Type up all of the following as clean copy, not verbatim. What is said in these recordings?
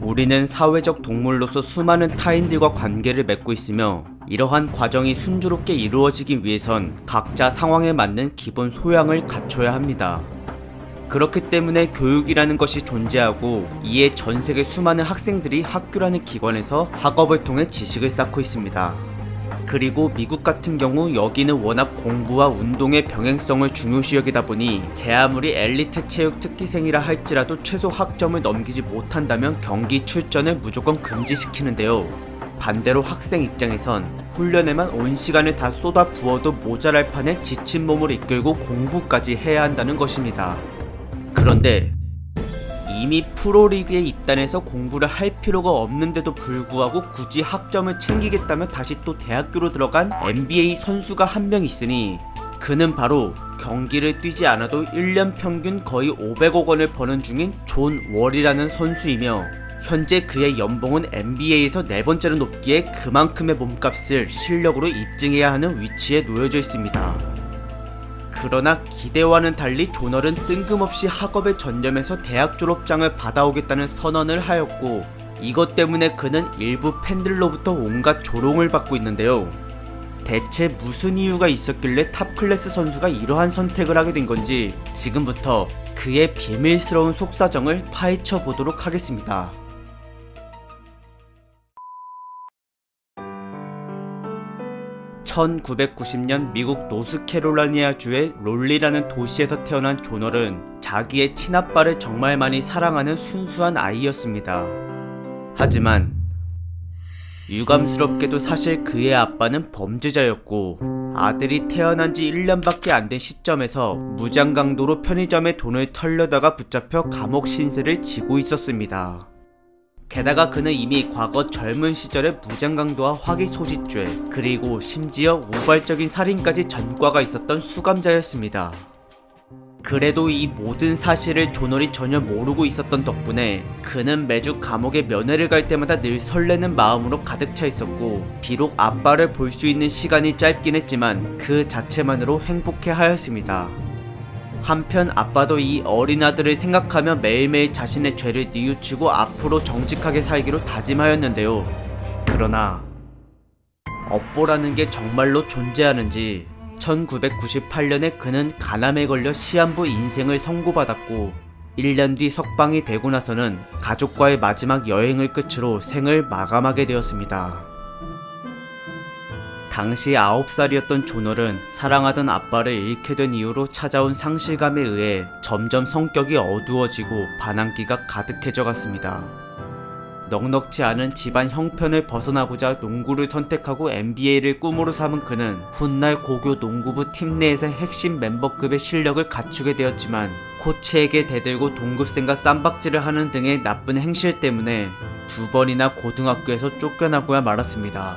우리는 사회적 동물로서 수많은 타인들과 관계를 맺고 있으며 이러한 과정이 순조롭게 이루어지기 위해선 각자 상황에 맞는 기본 소양을 갖춰야 합니다. 그렇기 때문에 교육이라는 것이 존재하고 이에 전 세계 수많은 학생들이 학교라는 기관에서 학업을 통해 지식을 쌓고 있습니다. 그리고 미국 같은 경우 여기는 워낙 공부와 운동의 병행성을 중요시 여기다 보니 제 아무리 엘리트 체육 특기생이라 할지라도 최소 학점을 넘기지 못한다면 경기 출전을 무조건 금지시키는데요. 반대로 학생 입장에선 훈련에만 온 시간을 다 쏟아 부어도 모자랄 판에 지친 몸을 이끌고 공부까지 해야 한다는 것입니다. 그런데 이미 프로리그에 입단해서 공부를 할 필요가 없는데도 불구하고 굳이 학점을 챙기겠다며 다시 또 대학교로 들어간 NBA 선수가 한 명 있으니 그는 바로 경기를 뛰지 않아도 1년 평균 거의 500억 원을 버는 중인 존 월이라는 선수이며 현재 그의 연봉은 NBA에서 네 번째로 높기에 그만큼의 몸값을 실력으로 입증해야 하는 위치에 놓여져 있습니다. 그러나 기대와는 달리 존월은 뜬금없이 학업에 전념해서 대학 졸업장을 받아오겠다는 선언을 하였고 이것 때문에 그는 일부 팬들로부터 온갖 조롱을 받고 있는데요. 대체 무슨 이유가 있었길래 탑클래스 선수가 이러한 선택을 하게 된 건지 지금부터 그의 비밀스러운 속사정을 파헤쳐 보도록 하겠습니다. 1990년 미국 노스캐롤라이나주의 롤리라는 도시에서 태어난 존월은 자기의 친아빠를 정말 많이 사랑하는 순수한 아이였습니다. 하지만 유감스럽게도 사실 그의 아빠는 범죄자였고 아들이 태어난 지 1년밖에 안 된 시점에서 무장강도로 편의점에 돈을 털려다가 붙잡혀 감옥 신세를 지고 있었습니다. 게다가 그는 이미 과거 젊은 시절에 무장강도와 화기소지죄 그리고 심지어 우발적인 살인까지 전과가 있었던 수감자였습니다. 그래도 이 모든 사실을 존월이 전혀 모르고 있었던 덕분에 그는 매주 감옥에 면회를 갈 때마다 늘 설레는 마음으로 가득 차 있었고 비록 아빠를 볼 수 있는 시간이 짧긴 했지만 그 자체만으로 행복해 하였습니다. 한편 아빠도 이 어린 아들을 생각하며 매일매일 자신의 죄를 뉘우치고 앞으로 정직하게 살기로 다짐하였는데요. 그러나 업보라는 게 정말로 존재하는지 1998년에 그는 간암에 걸려 시한부 인생을 선고받았고 1년 뒤 석방이 되고 나서는 가족과의 마지막 여행을 끝으로 생을 마감하게 되었습니다. 당시 9살이었던 존월은 사랑하던 아빠를 잃게 된 이후로 찾아온 상실감에 의해 점점 성격이 어두워지고 반항기가 가득해져 갔습니다. 넉넉지 않은 집안 형편을 벗어나고자 농구를 선택하고 NBA를 꿈으로 삼은 그는 훗날 고교 농구부 팀 내에서 핵심 멤버급의 실력을 갖추게 되었지만 코치에게 대들고 동급생과 쌈박질을 하는 등의 나쁜 행실 때문에 2번이나 고등학교에서 쫓겨나고야 말았습니다.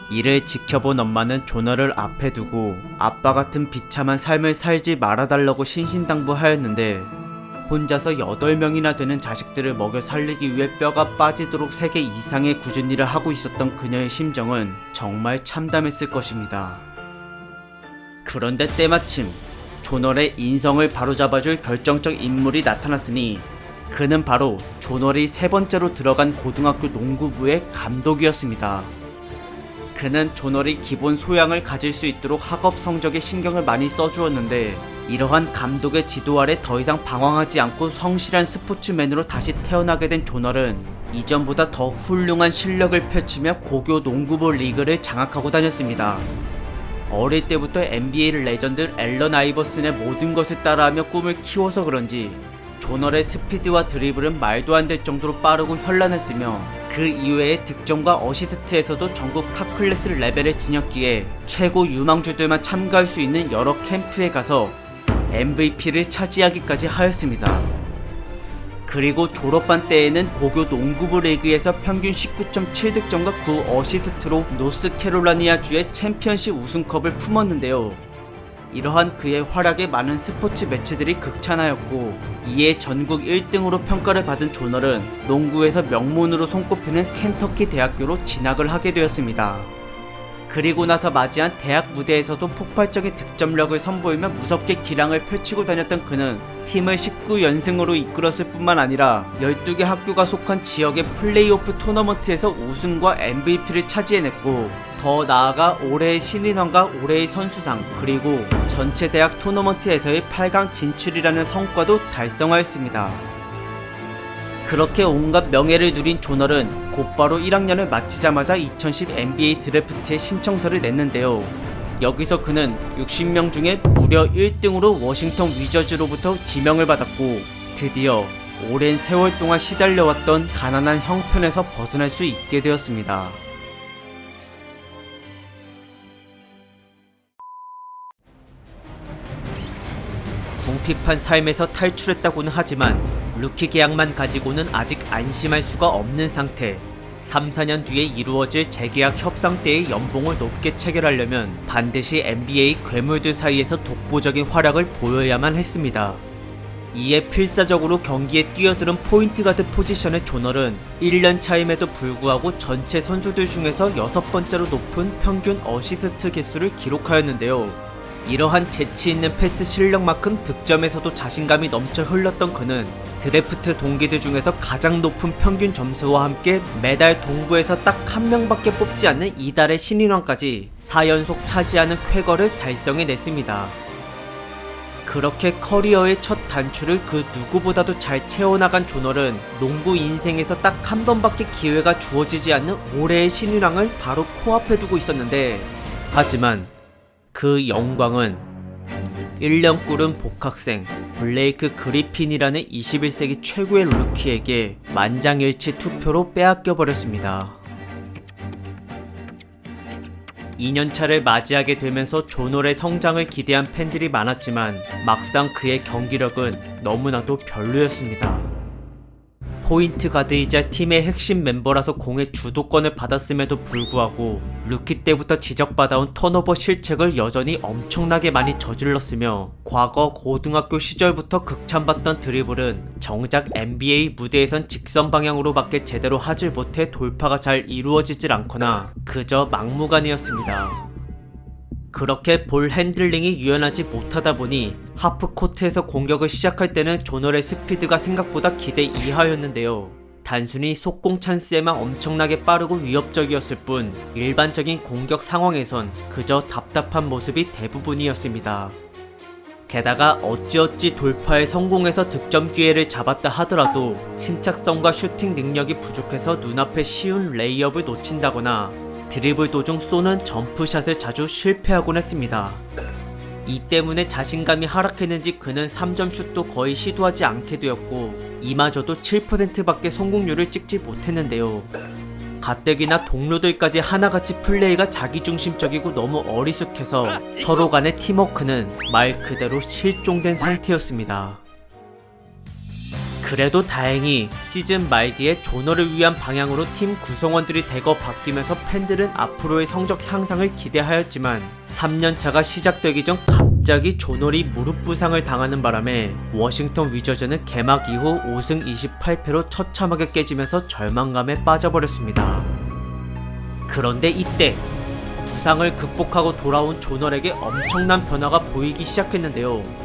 이를 지켜본 엄마는 존월을 앞에 두고 아빠 같은 비참한 삶을 살지 말아달라고 신신당부하였는데 혼자서 8명이나 되는 자식들을 먹여 살리기 위해 뼈가 빠지도록 3개 이상의 굳은 일을 하고 있었던 그녀의 심정은 정말 참담했을 것입니다. 그런데 때마침 존월의 인성을 바로잡아줄 결정적 인물이 나타났으니 그는 바로 존월이 3번째로 들어간 고등학교 농구부의 감독이었습니다. 그는 존월이 기본 소양을 가질 수 있도록 학업 성적에 신경을 많이 써주었는데 이러한 감독의 지도 아래 더 이상 방황하지 않고 성실한 스포츠맨으로 다시 태어나게 된 존월은 이전보다 더 훌륭한 실력을 펼치며 고교 농구부 리그를 장악하고 다녔습니다. 어릴 때부터 NBA를 레전드 앨런 아이버슨의 모든 것을 따라하며 꿈을 키워서 그런지 존월의 스피드와 드리블은 말도 안 될 정도로 빠르고 현란했으며 그 이외의 득점과 어시스트에서도 전국 탑클래스 레벨에 지녔기에 최고 유망주들만 참가할 수 있는 여러 캠프에 가서 MVP를 차지하기까지 하였습니다. 그리고 졸업반 때에는 고교 농구부 리그에서 평균 19.7득점과 9어시스트로 노스캐롤라이나주의 챔피언십 우승컵을 품었는데요. 이러한 그의 활약에 많은 스포츠 매체들이 극찬하였고 이에 전국 1등으로 평가를 받은 존월은 농구에서 명문으로 손꼽히는 켄터키 대학교로 진학을 하게 되었습니다. 그리고 나서 맞이한 대학 무대에서도 폭발적인 득점력을 선보이며 무섭게 기량을 펼치고 다녔던 그는 팀을 19연승으로 이끌었을 뿐만 아니라 12개 학교가 속한 지역의 플레이오프 토너먼트에서 우승과 MVP를 차지해냈고, 더 나아가 올해의 신인왕과 올해의 선수상, 그리고 전체 대학 토너먼트에서의 8강 진출이라는 성과도 달성하였습니다. 그렇게 온갖 명예를 누린 조널은 곧바로 1학년을 마치자마자 2010 NBA 드래프트에 신청서를 냈는데요. 여기서 그는 60명 중에 무려 1등으로 워싱턴 위저즈로부터 지명을 받았고, 드디어 오랜 세월 동안 시달려왔던 가난한 형편에서 벗어날 수 있게 되었습니다. 궁핍한 삶에서 탈출했다고는 하지만 루키 계약만 가지고는 아직 안심할 수가 없는 상태. 3, 4년 뒤에 이루어질 재계약 협상 때의 연봉을 높게 체결하려면 반드시 NBA 괴물들 사이에서 독보적인 활약을 보여야만 했습니다. 이에 필사적으로 경기에 뛰어드는 포인트 가드 포지션의 조널은 1년 차임에도 불구하고 전체 선수들 중에서 6번째로 높은 평균 어시스트 개수를 기록하였는데요. 이러한 재치있는 패스 실력만큼 득점에서도 자신감이 넘쳐 흘렀던 그는 드래프트 동기들 중에서 가장 높은 평균 점수와 함께 매달 동부에서 딱 한 명밖에 뽑지 않는 이달의 신인왕까지 4연속 차지하는 쾌거를 달성해냈습니다. 그렇게 커리어의 첫 단추를 그 누구보다도 잘 채워나간 조널은 농구 인생에서 딱 한 번밖에 기회가 주어지지 않는 올해의 신인왕을 바로 코앞에 두고 있었는데, 하지만 그 영광은 1년 꿇은 복학생 블레이크 그리핀이라는 21세기 최고의 루키에게 만장일치 투표로 빼앗겨버렸습니다. 2년차를 맞이하게 되면서 조널의 성장을 기대한 팬들이 많았지만 막상 그의 경기력은 너무나도 별로였습니다. 포인트 가드이자 팀의 핵심 멤버라서 공의 주도권을 받았음에도 불구하고 루키 때부터 지적받아온 턴오버 실책을 여전히 엄청나게 많이 저질렀으며, 과거 고등학교 시절부터 극찬받던 드리블은 정작 NBA 무대에선 직선 방향으로밖에 제대로 하질 못해 돌파가 잘 이루어지질 않거나 그저 막무가내였습니다. 그렇게 볼 핸들링이 유연하지 못하다 보니 하프코트에서 공격을 시작할 때는 조널의 스피드가 생각보다 기대 이하였는데요. 단순히 속공 찬스에만 엄청나게 빠르고 위협적이었을 뿐 일반적인 공격 상황에선 그저 답답한 모습이 대부분이었습니다. 게다가 어찌어찌 돌파에 성공해서 득점 기회를 잡았다 하더라도 침착성과 슈팅 능력이 부족해서 눈앞에 쉬운 레이업을 놓친다거나 드리블 도중 쏘는 점프샷을 자주 실패하곤 했습니다. 이 때문에 자신감이 하락했는지 그는 3점 슛도 거의 시도하지 않게 되었고, 이마저도 7%밖에 성공률을 찍지 못했는데요. 가뜩이나 동료들까지 하나같이 플레이가 자기중심적이고 너무 어리숙해서 서로 간의 팀워크는 말 그대로 실종된 상태였습니다. 그래도 다행히 시즌 말기에 조널을 위한 방향으로 팀 구성원들이 대거 바뀌면서 팬들은 앞으로의 성적 향상을 기대하였지만 3년차가 시작되기 전 갑자기 조널이 무릎 부상을 당하는 바람에 워싱턴 위저즈는 개막 이후 5승 28패로 처참하게 깨지면서 절망감에 빠져버렸습니다. 그런데 이때 부상을 극복하고 돌아온 조널에게 엄청난 변화가 보이기 시작했는데요.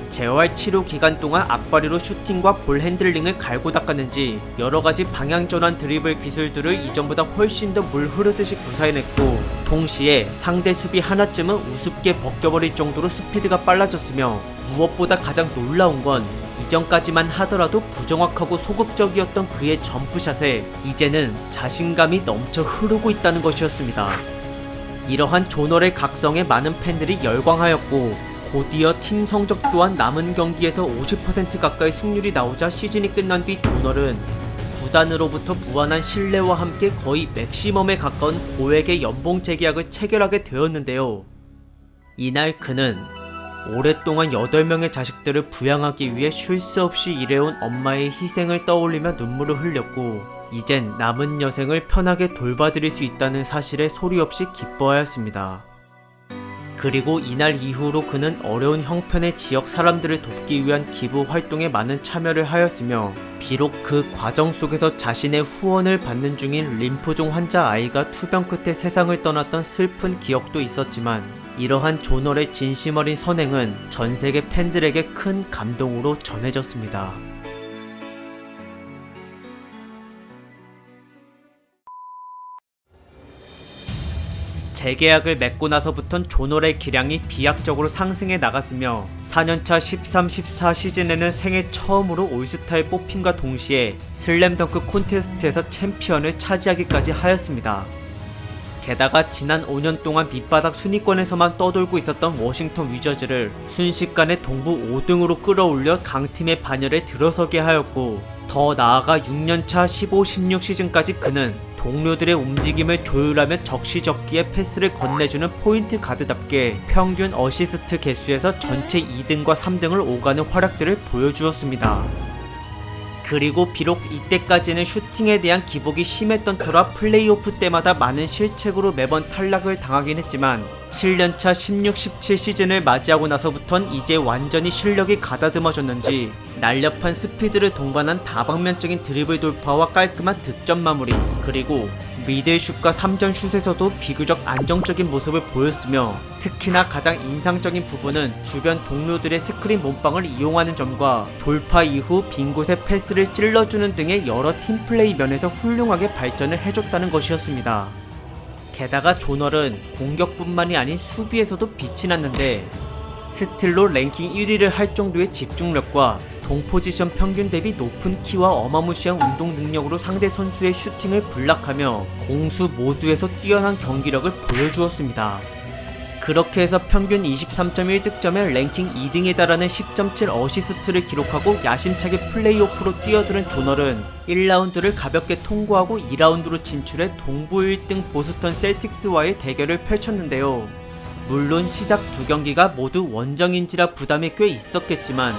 재활 치료 기간 동안 악바리로 슈팅과 볼 핸들링을 갈고 닦았는지 여러가지 방향 전환 드리블 기술들을 이전보다 훨씬 더 물 흐르듯이 구사해냈고, 동시에 상대 수비 하나쯤은 우습게 벗겨버릴 정도로 스피드가 빨라졌으며, 무엇보다 가장 놀라운 건 이전까지만 하더라도 부정확하고 소극적이었던 그의 점프샷에 이제는 자신감이 넘쳐 흐르고 있다는 것이었습니다. 이러한 조널의 각성에 많은 팬들이 열광하였고, 곧이어 팀 성적 또한 남은 경기에서 50% 가까이 승률이 나오자 시즌이 끝난 뒤 조널은 구단으로부터 무한한 신뢰와 함께 거의 맥시멈에 가까운 고액의 연봉 재계약을 체결하게 되었는데요. 이날 그는 오랫동안 8명의 자식들을 부양하기 위해 쉴 새 없이 일해온 엄마의 희생을 떠올리며 눈물을 흘렸고, 이젠 남은 여생을 편하게 돌봐드릴 수 있다는 사실에 소리 없이 기뻐하였습니다. 그리고 이날 이후로 그는 어려운 형편의 지역 사람들을 돕기 위한 기부 활동에 많은 참여를 하였으며, 비록 그 과정 속에서 자신의 후원을 받는 중인 림프종 환자 아이가 투병 끝에 세상을 떠났던 슬픈 기억도 있었지만, 이러한 존월의 진심 어린 선행은 전 세계 팬들에게 큰 감동으로 전해졌습니다. 재계약을 맺고 나서부턴 존월의 기량이 비약적으로 상승해 나갔으며 4년차 13-14 시즌에는 생애 처음으로 올스타에 뽑힘과 동시에 슬램덩크 콘테스트에서 챔피언을 차지하기까지 하였습니다. 게다가 지난 5년 동안 밑바닥 순위권에서만 떠돌고 있었던 워싱턴 위저즈를 순식간에 동부 5등으로 끌어올려 강팀의 반열에 들어서게 하였고, 더 나아가 6년차 15-16 시즌까지 그는 동료들의 움직임을 조율하며 적시적기에 패스를 건네주는 포인트 가드답게 평균 어시스트 개수에서 전체 2등과 3등을 오가는 활약들을 보여주었습니다. 그리고 비록 이때까지는 슈팅에 대한 기복이 심했던 터라 플레이오프 때마다 많은 실책으로 매번 탈락을 당하긴 했지만, 7년차 16-17 시즌을 맞이하고 나서부턴 이제 완전히 실력이 가다듬어졌는지 날렵한 스피드를 동반한 다방면적인 드리블 돌파와 깔끔한 득점 마무리, 그리고 미들슛과 3점 슛에서도 비교적 안정적인 모습을 보였으며, 특히나 가장 인상적인 부분은 주변 동료들의 스크린 몸빵을 이용하는 점과 돌파 이후 빈 곳에 패스를 찔러주는 등의 여러 팀플레이 면에서 훌륭하게 발전을 해줬다는 것이었습니다. 게다가 존월은 공격뿐만이 아닌 수비에서도 빛이 났는데, 스틸로 랭킹 1위를 할 정도의 집중력과 동포지션 평균 대비 높은 키와 어마무시한 운동 능력으로 상대 선수의 슈팅을 블락하며 공수 모두에서 뛰어난 경기력을 보여주었습니다. 그렇게 해서 평균 23.1득점에 랭킹 2등에 달하는 10.7 어시스트를 기록하고 야심차게 플레이오프로 뛰어드는 존월은 1라운드를 가볍게 통과하고 2라운드로 진출해 동부 1등 보스턴 셀틱스와의 대결을 펼쳤는데요. 물론 시작 두 경기가 모두 원정인지라 부담이 꽤 있었겠지만,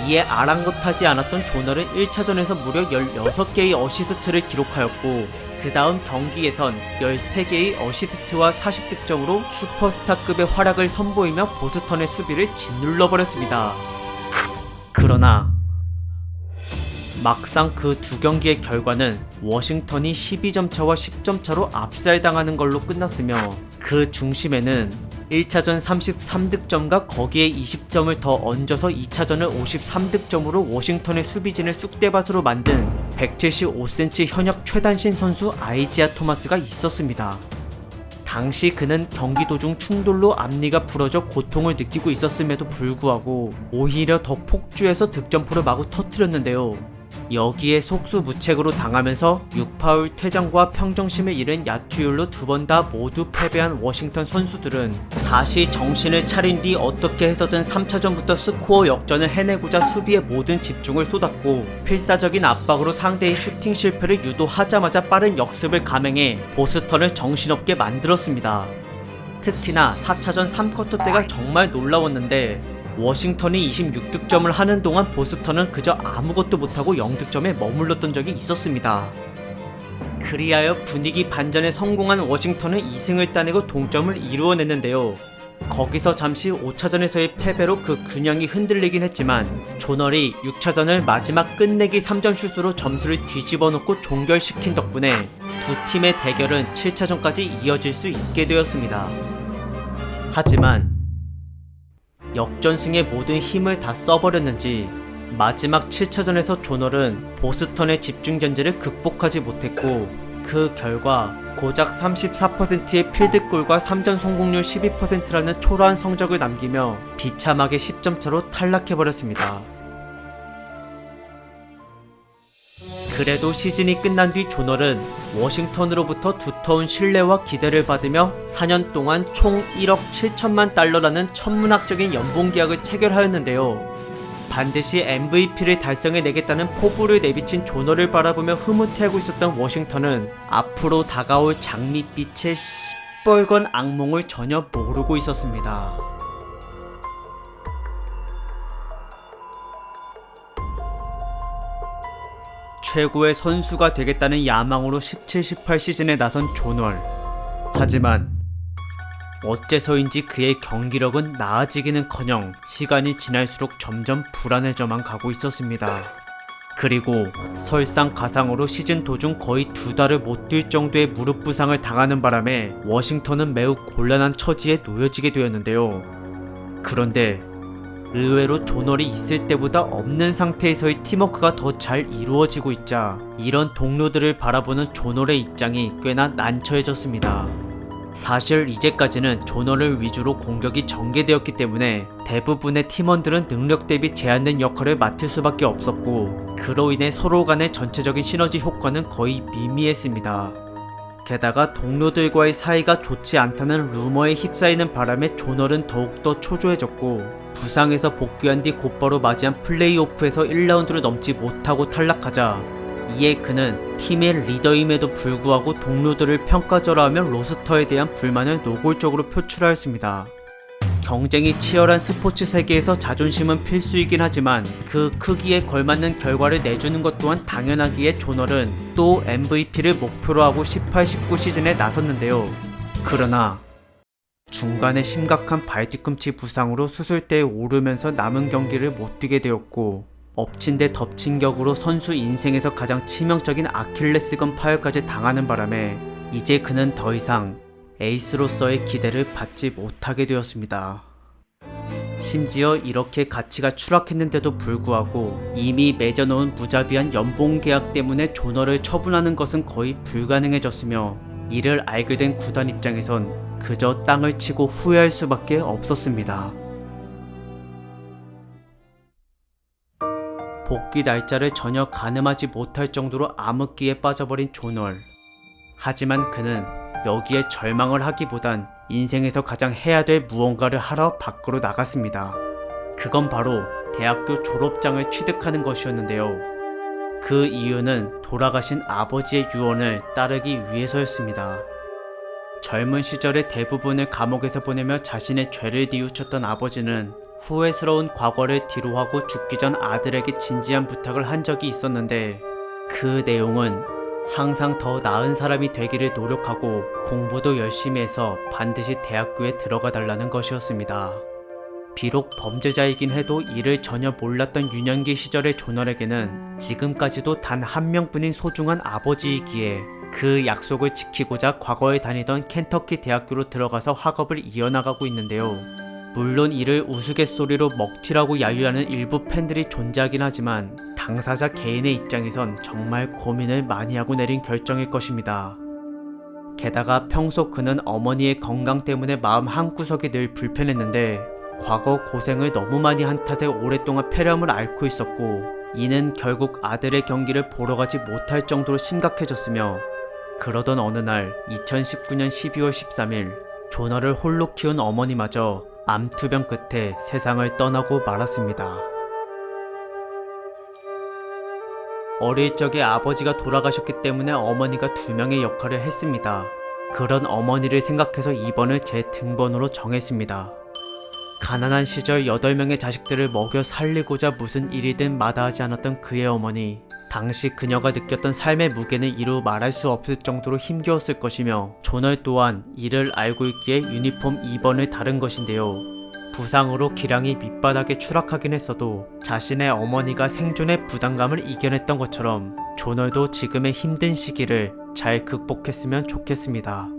이에 아랑곳하지 않았던 존월은 1차전에서 무려 16개의 어시스트를 기록하였고, 그 다음 경기에선 13개의 어시스트와 40득점으로 슈퍼스타급의 활약을 선보이며 보스턴의 수비를 짓눌러버렸습니다. 그러나 막상 그 두 경기의 결과는 워싱턴이 12점 차와 10점 차로 압살당하는 걸로 끝났으며, 그 중심에는 1차전 33득점과 거기에 20점을 더 얹어서 2차전을 53득점으로 워싱턴의 수비진을 쑥대밭으로 만든 175cm 현역 최단신 선수 아이지아 토마스가 있었습니다. 당시 그는 경기 도중 충돌로 앞니가 부러져 고통을 느끼고 있었음에도 불구하고 오히려 더 폭주해서 득점포를 마구 터뜨렸는데요. 여기에 속수무책으로 당하면서 6파울 퇴장과 평정심을 잃은 야투율로 두 번 다 모두 패배한 워싱턴 선수들은 다시 정신을 차린 뒤 어떻게 해서든 3차전부터 스코어 역전을 해내고자 수비에 모든 집중을 쏟았고, 필사적인 압박으로 상대의 슈팅 실패를 유도하자마자 빠른 역습을 감행해 보스턴을 정신없게 만들었습니다. 특히나 4차전 3쿼터 때가 정말 놀라웠는데, 워싱턴이 26득점을 하는 동안 보스턴은 그저 아무것도 못하고 0득점에 머물렀던 적이 있었습니다. 그리하여 분위기 반전에 성공한 워싱턴은 2승을 따내고 동점을 이루어냈는데요. 거기서 잠시 5차전에서의 패배로 그 균형이 흔들리긴 했지만, 존월이 6차전을 마지막 끝내기 3점 슛으로 점수를 뒤집어 놓고 종결시킨 덕분에 두 팀의 대결은 7차전까지 이어질 수 있게 되었습니다. 하지만 역전승에 모든 힘을 다 써버렸는지 마지막 7차전에서 존월은 보스턴의 집중견제를 극복하지 못했고, 그 결과 고작 34%의 필드골과 3점 성공률 12%라는 초라한 성적을 남기며 비참하게 10점 차로 탈락해버렸습니다. 그래도 시즌이 끝난 뒤 존월은 워싱턴으로부터 두터운 신뢰와 기대를 받으며 4년 동안 총 1억 7천만 달러라는 천문학적인 연봉계약을 체결하였는데요. 반드시 MVP를 달성해내겠다는 포부를 내비친 존월을 바라보며 흐뭇해하고 있었던 워싱턴은 앞으로 다가올 장밋빛의 시뻘건 악몽을 전혀 모르고 있었습니다. 최고의 선수가 되겠다는 야망으로 17-18 시즌에 나선 존월. 하지만 어째서인지 그의 경기력은 나아지기는커녕 시간이 지날수록 점점 불안해져만 가고 있었습니다. 그리고 설상가상으로 시즌 도중 거의 2달을 못 뛸 정도의 무릎 부상을 당하는 바람에 워싱턴은 매우 곤란한 처지에 놓여지게 되었는데요. 그런데 의외로 조널이 있을 때보다 없는 상태에서의 팀워크가 더 잘 이루어지고 있자 이런 동료들을 바라보는 조널의 입장이 꽤나 난처해졌습니다. 사실 이제까지는 조널을 위주로 공격이 전개되었기 때문에 대부분의 팀원들은 능력 대비 제한된 역할을 맡을 수밖에 없었고 그로 인해 서로 간의 전체적인 시너지 효과는 거의 미미했습니다. 게다가 동료들과의 사이가 좋지 않다는 루머에 휩싸이는 바람에 조널은 더욱더 초조해졌고 부상에서 복귀한 뒤 곧바로 맞이한 플레이오프에서 1라운드를 넘지 못하고 탈락하자 이에 그는 팀의 리더임에도 불구하고 동료들을 평가절하하며 로스터에 대한 불만을 노골적으로 표출하였습니다. 경쟁이 치열한 스포츠 세계에서 자존심은 필수이긴 하지만 그 크기에 걸맞는 결과를 내주는 것 또한 당연하기에 조널은 또 MVP를 목표로 하고 18-19 시즌에 나섰는데요. 그러나 중간에 심각한 발뒤꿈치 부상으로 수술대에 오르면서 남은 경기를 못 뛰게 되었고 엎친 데 덮친 격으로 선수 인생에서 가장 치명적인 아킬레스건 파열까지 당하는 바람에 이제 그는 더 이상 에이스로서의 기대를 받지 못하게 되었습니다. 심지어 이렇게 가치가 추락했는데도 불구하고 이미 맺어놓은 무자비한 연봉 계약 때문에 조널을 처분하는 것은 거의 불가능해졌으며 이를 알게 된 구단 입장에선 그저 땅을 치고 후회할 수밖에 없었습니다. 복귀 날짜를 전혀 가늠하지 못할 정도로 암흑기에 빠져버린 조널. 하지만 그는 여기에 절망을 하기보단 인생에서 가장 해야 될 무언가를 하러 밖으로 나갔습니다. 그건 바로 대학교 졸업장을 취득하는 것이었는데요. 그 이유는 돌아가신 아버지의 유언을 따르기 위해서였습니다. 젊은 시절의 대부분을 감옥에서 보내며 자신의 죄를 뉘우쳤던 아버지는 후회스러운 과거를 뒤로하고 죽기 전 아들에게 진지한 부탁을 한 적이 있었는데 그 내용은 항상 더 나은 사람이 되기를 노력하고 공부도 열심히 해서 반드시 대학교에 들어가 달라는 것이었습니다. 비록 범죄자이긴 해도 이를 전혀 몰랐던 유년기 시절의 조널에게는 지금까지도 단 한 명뿐인 소중한 아버지이기에 그 약속을 지키고자 과거에 다니던 켄터키 대학교로 들어가서 학업을 이어나가고 있는데요. 물론 이를 우스갯소리로 먹튀라고 야유하는 일부 팬들이 존재하긴 하지만 당사자 개인의 입장에선 정말 고민을 많이 하고 내린 결정일 것입니다. 게다가 평소 그는 어머니의 건강 때문에 마음 한구석이 늘 불편했는데 과거 고생을 너무 많이 한 탓에 오랫동안 폐렴을 앓고 있었고 이는 결국 아들의 경기를 보러 가지 못할 정도로 심각해졌으며 그러던 어느 날 2019년 12월 13일 조널을 홀로 키운 어머니마저 암투병 끝에 세상을 떠나고 말았습니다. 어릴 적에 아버지가 돌아가셨기 때문에 어머니가 2명의 역할을 했습니다. 그런 어머니를 생각해서 2번을 제 등번호로 정했습니다. 가난한 시절 8명의 자식들을 먹여 살리고자 무슨 일이든 마다하지 않았던 그의 어머니. 당시 그녀가 느꼈던 삶의 무게는 이루 말할 수 없을 정도로 힘겨웠을 것이며 조널 또한 이를 알고 있기에 유니폼 2번을 다른 것인데요. 부상으로 기량이 밑바닥에 추락하긴 했어도 자신의 어머니가 생존의 부담감을 이겨냈던 것처럼 조널도 지금의 힘든 시기를 잘 극복했으면 좋겠습니다.